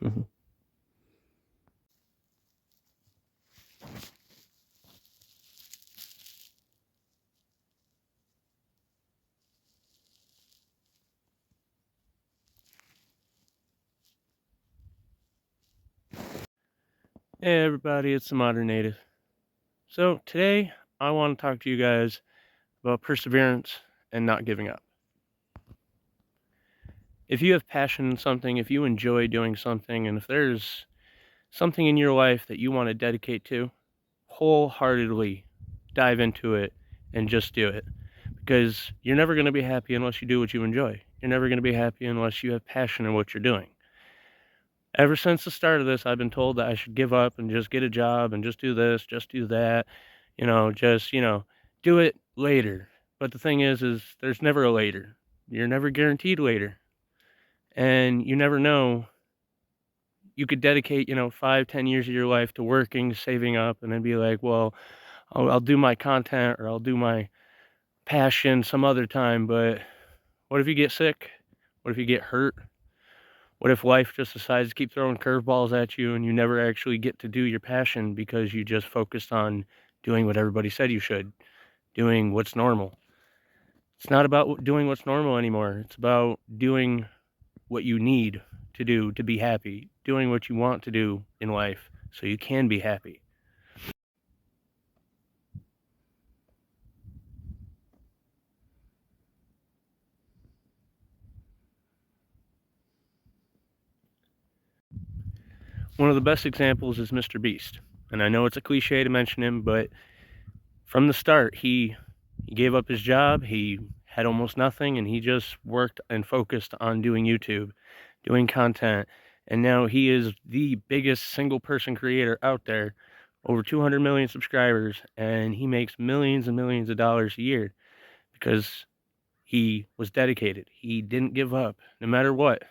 Hey everybody, it's the Modern Native. So today I want to talk to you guys about perseverance and not giving up. If you have passion in something, if you enjoy doing something, and if there's something in your life that you want to dedicate to, wholeheartedly dive into it and just do it. Because you're never going to be happy unless you do what you enjoy. You're never going to be happy unless you have passion in what you're doing. Ever since the start of this, I've been told that I should give up and just get a job and just do this, just do that, do it later. But the thing is there's never a later. You're never guaranteed later. And you never know. You could dedicate, 5, 10 years of your life to working, saving up, and then be like, well, I'll do my content or I'll do my passion some other time. But what if you get sick? What if you get hurt? What if life just decides to keep throwing curveballs at you and you never actually get to do your passion because you just focused on doing what everybody said you should, doing what's normal? It's not about doing what's normal anymore. It's about doing what you need to do to be happy, doing what you want to do in life so you can be happy. One of the best examples is Mr. Beast. And I know it's a cliche to mention him, but from the start, he gave up his job, he had almost nothing, and he just worked and focused on doing YouTube, doing content, and now he is the biggest single person creator out there, over 200 million subscribers, and he makes millions and millions of dollars a year because he was dedicated. He didn't give up, no matter what,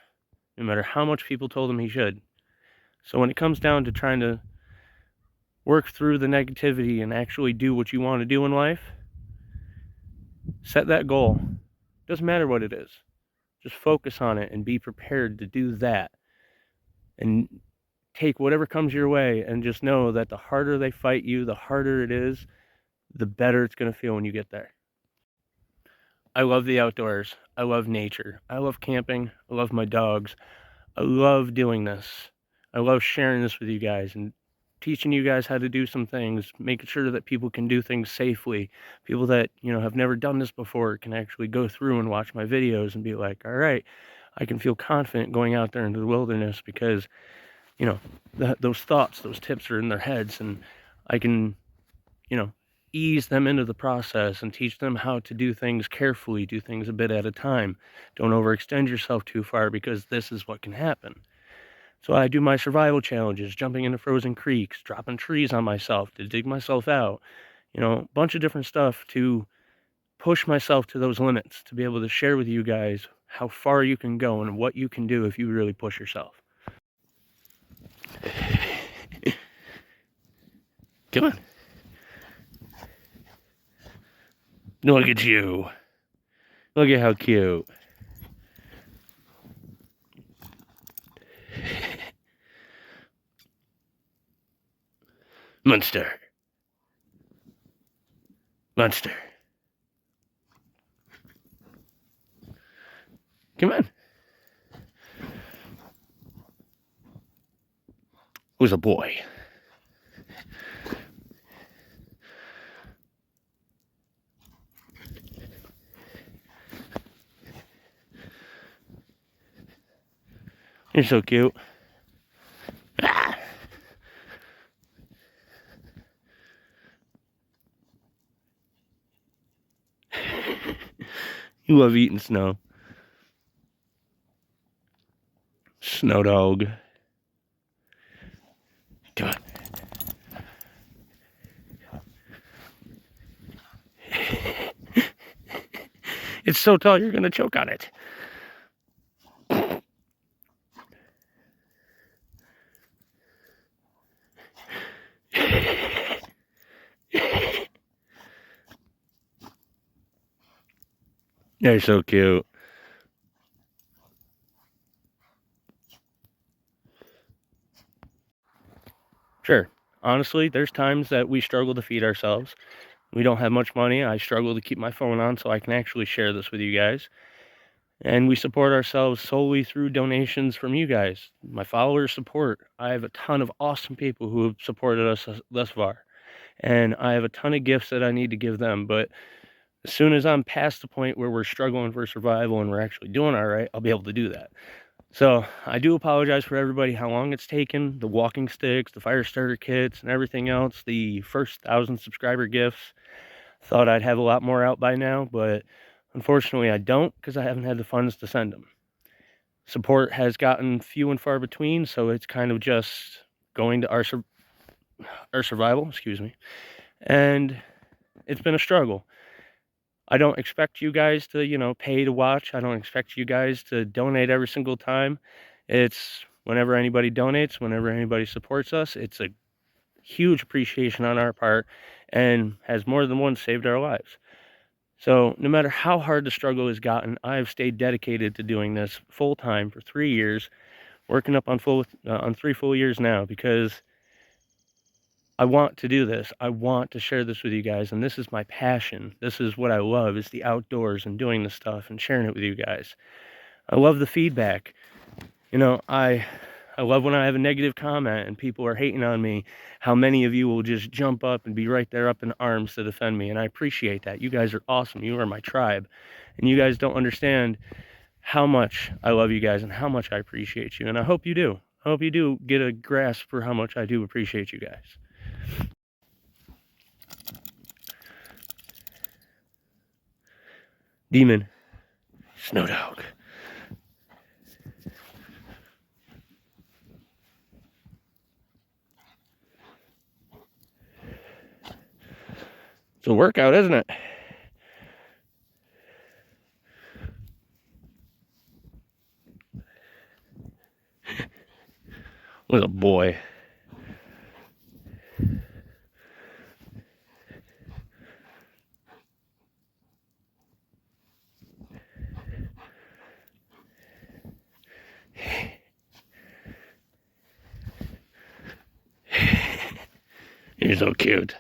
no matter how much people told him he should. So when it comes down to trying to work through the negativity and actually do what you want to do in life, set that goal. Doesn't matter what it is. Just focus on it and be prepared to do that. And take whatever comes your way and just know that the harder they fight you, the harder it is, the better it's going to feel when you get there. I love the outdoors. I love nature. I love camping. I love my dogs. I love doing this. I love sharing this with you guys and teaching you guys how to do some things, making sure that people can do things safely. People that, have never done this before can actually go through and watch my videos and be like, all right, I can feel confident going out there into the wilderness because, those thoughts, those tips are in their heads, and I can, ease them into the process and teach them how to do things carefully, do things a bit at a time. Don't overextend yourself too far because this is what can happen. So I do my survival challenges, jumping into frozen creeks, dropping trees on myself to dig myself out, a bunch of different stuff to push myself to those limits, to be able to share with you guys how far you can go and what you can do if you really push yourself. Come on. Look at you. Look at how cute. Monster. Monster. Come on. Who's a boy? You're so cute. Ah. You love eating snow. Snow dog. Come on. It's so tall you're gonna choke on it. You're so cute. Sure. Honestly, there's times that we struggle to feed ourselves. We don't have much money. I struggle to keep my phone on so I can actually share this with you guys. And we support ourselves solely through donations from you guys, my followers' support. I have a ton of awesome people who have supported us thus far. And I have a ton of gifts that I need to give them. But as soon as I'm past the point where we're struggling for survival and we're actually doing all right, I'll be able to do that. So I do apologize for everybody how long it's taken, the walking sticks, the fire starter kits, and everything else, the first 1,000 subscriber gifts. Thought I'd have a lot more out by now, but unfortunately I don't, because I haven't had the funds to send them. Support has gotten few and far between, so it's kind of just going to our survival, excuse me, and it's been a struggle. I don't expect you guys to, pay to watch. I don't expect you guys to donate every single time. It's whenever anybody donates, whenever anybody supports us, it's a huge appreciation on our part and has more than once saved our lives. So no matter how hard the struggle has gotten, I have stayed dedicated to doing this full time for 3 years, working up on 3 full years now, because I want to do this. I want to share this with you guys, and this is my passion. This is what I love, is the outdoors and doing this stuff and sharing it with you guys. I love the feedback. I love when I have a negative comment and people are hating on me, how many of you will just jump up and be right there up in arms to defend me, and I appreciate that. You guys are awesome. You are my tribe, and you guys don't understand how much I love you guys and how much I appreciate you, and I hope you do. I hope you do get a grasp for how much I do appreciate you guys. Demon. Snow dog. It's a workout, isn't it? What a boy. You're so cute.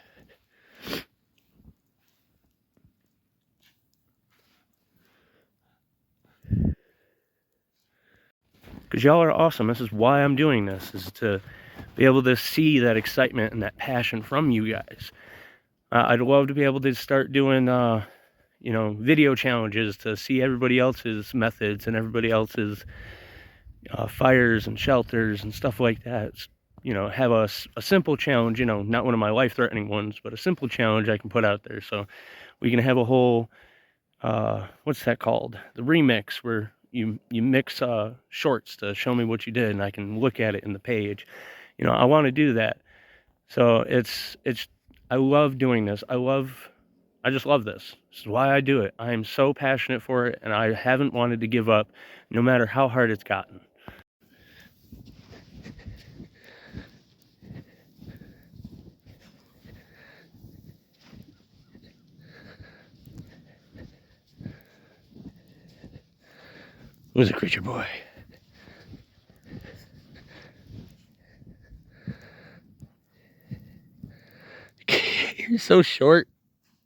Because y'all are awesome. This is why I'm doing this, is to be able to see that excitement and that passion from you guys. I'd love to be able to start doing, video challenges to see everybody else's methods and everybody else's fires and shelters and stuff like that. Have a simple challenge, not one of my life-threatening ones, but a simple challenge I can put out there. So we can have a whole, what's that called? The remix, where you mix shorts to show me what you did, and I can look at it in the page. I want to do that. So I love doing this. I just love this. This is why I do it. I am so passionate for it, and I haven't wanted to give up, no matter how hard it's gotten. Who's a creature boy? You're so short.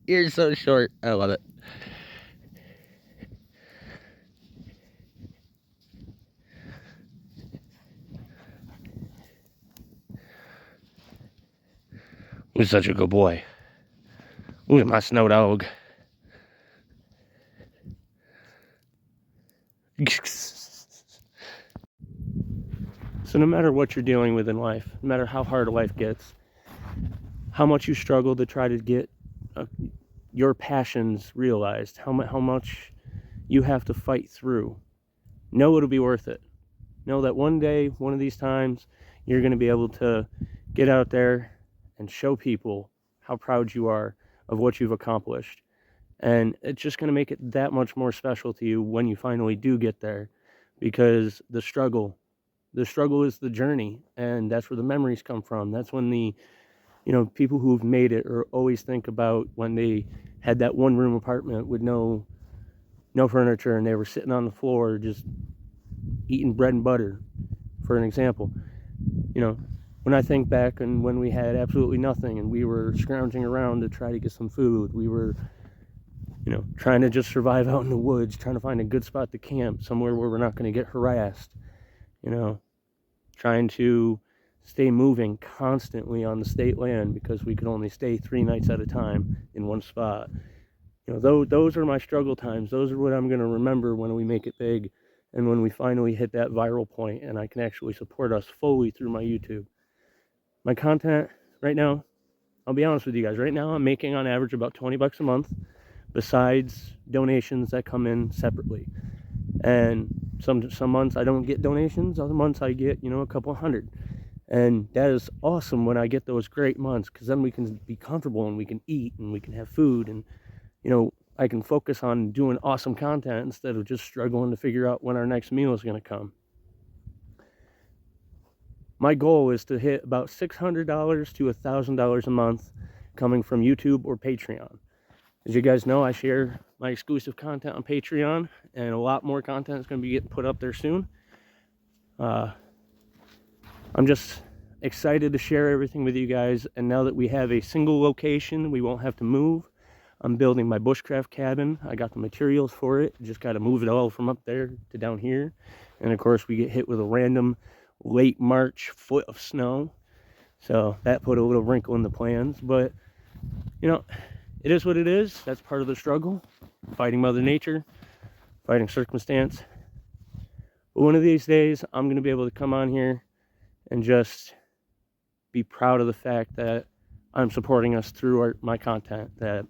You're so short. I love it. Who's such a good boy? Who's my snow dog? So no matter what you're dealing with in life, no matter how hard life gets, how much you struggle to try to get your passions realized, how much you have to fight through, know it'll be worth it. Know that one day, one of these times, you're going to be able to get out there and show people how proud you are of what you've accomplished. And it's just going to make it that much more special to you when you finally do get there, because the struggle is the journey, and that's where the memories come from. That's when the people who've made it or always think about when they had that one room apartment with no furniture, and they were sitting on the floor just eating bread and butter, for an example. when I think back and when we had absolutely nothing and we were scrounging around to try to get some food, we were, trying to just survive out in the woods, trying to find a good spot to camp, somewhere where we're not going to get harassed, trying to stay moving constantly on the state land because we could only stay 3 nights at a time in one spot. Those are my struggle times. Those are what I'm going to remember when we make it big and when we finally hit that viral point and I can actually support us fully through my YouTube. My content right now, I'll be honest with you guys, right now I'm making on average about 20 bucks a month besides donations that come in separately. And some months I don't get donations, other months I get, a couple hundred. And that is awesome when I get those great months, because then we can be comfortable and we can eat and we can have food and, I can focus on doing awesome content instead of just struggling to figure out when our next meal is going to come. My goal is to hit about $600 to $1,000 a month coming from YouTube or Patreon. As you guys know, I share my exclusive content on Patreon, and a lot more content is going to be getting put up there soon. I'm just excited to share everything with you guys, and now that we have a single location, we won't have to move. I'm building my bushcraft cabin. I got the materials for it. Just got to move it all from up there to down here. And of course, we get hit with a random late March foot of snow. So that put a little wrinkle in the plans. But, it is what it is. That's part of the struggle. Fighting Mother Nature, fighting circumstance. But one of these days, I'm going to be able to come on here and just be proud of the fact that I'm supporting us through my content, that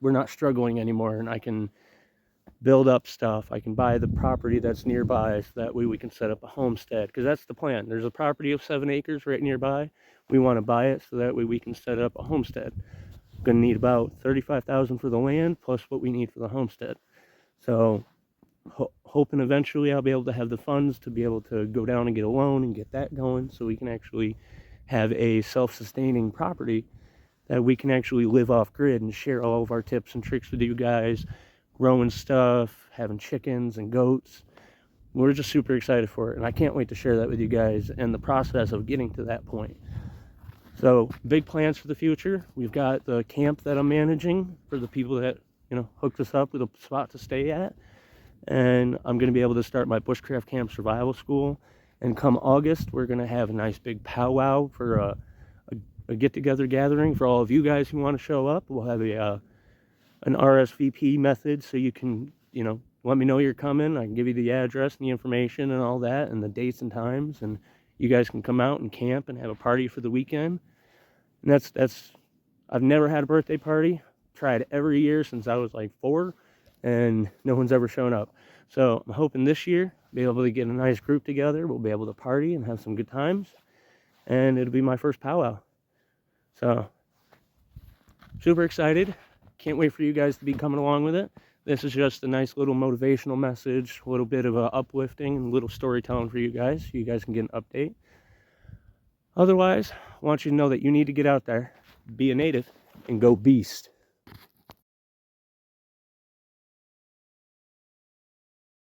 we're not struggling anymore, and I can build up stuff. I can buy the property that's nearby so that way we can set up a homestead, because that's the plan. There's a property of 7 acres right nearby. We want to buy it so that way we can set up a homestead. I'm going to need about $35,000 for the land plus what we need for the homestead. So hoping eventually I'll be able to have the funds to be able to go down and get a loan and get that going so we can actually have a self-sustaining property that we can actually live off grid and share all of our tips and tricks with you guys, growing stuff, having chickens and goats. We're just super excited for it, and I can't wait to share that with you guys and the process of getting to that point. So big plans for the future. We've got the camp that I'm managing for the people that hooked us up with a spot to stay at, and I'm going to be able to start my bushcraft camp survival school. And come August, we're going to have a nice big powwow for a get-together gathering for all of you guys who want to show up. We'll have an RSVP method, so you can let me know you're coming. I can give you the address and the information and all that and the dates and times, and you guys can come out and camp and have a party for the weekend. And that's I've never had a birthday party. Tried every year since I was like 4, and no one's ever shown up. So I'm hoping this year be able to get a nice group together. We'll be able to party and have some good times, and it'll be my first powwow. So super excited. Can't wait for you guys to be coming along with it. This is just a nice little motivational message, a little bit of uplifting and a little storytelling for you guys, so you guys can get an update. Otherwise, I want you to know that you need to get out there, be a native, and go beast.